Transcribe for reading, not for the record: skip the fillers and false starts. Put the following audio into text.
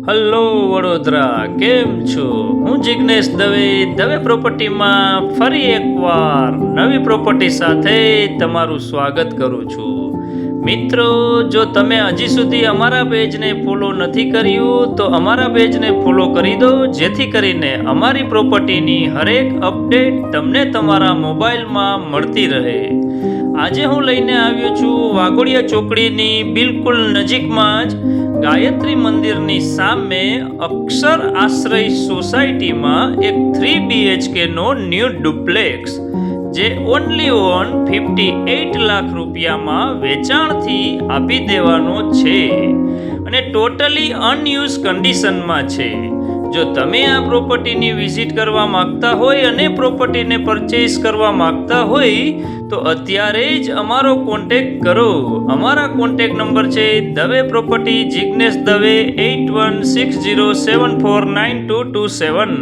Hello Vadodara, કેમ છો? હું જિગ્નેશ દવે પ્રોપર્ટીમાં ફરી એકવાર નવી પ્રોપર્ટી સાથે તમારું સ્વાગત કરું છું. મિત્રો, જો તમે હજી સુધી અમારા પેજને ફોલો નથી કર્યું તો અમારા પેજને ફોલો કરી દો, જેથી કરીને અમારી પ્રોપર્ટીની હરેક અપડેટ તમને તમારા મોબાઈલમાં મળતી રહે. આજે હું લઈને આવ્યો છું વાઘોડિયા ચોકડીની બિલકુલ નજીકમાં જ ગાયત્રી મંદિરની સામે અક્ષર આશ્રય સોસાયટીમાં એક 3 BHK નો ન્યૂ ડુપ્લેક્સ, જે ઓનલી ઓન 58 લાખ રૂપિયામાં વેચાણથી આપી દેવાનો છે અને ટોટલી અનયુઝ કન્ડિશનમાં છે. જો તમે આ પ્રોપર્ટીની વિઝિટ કરવા માંગતા હોય અને પ્રોપર્ટીને પરચેઝ કરવા માંગતા હોય તો અત્યારે જ અમારો કોન્ટેક્ટ કરો. અમારા કોન્ટેક્ટ નંબર છે દવે પ્રોપર્ટી, જિગ્નેશ દવે, 8160749227.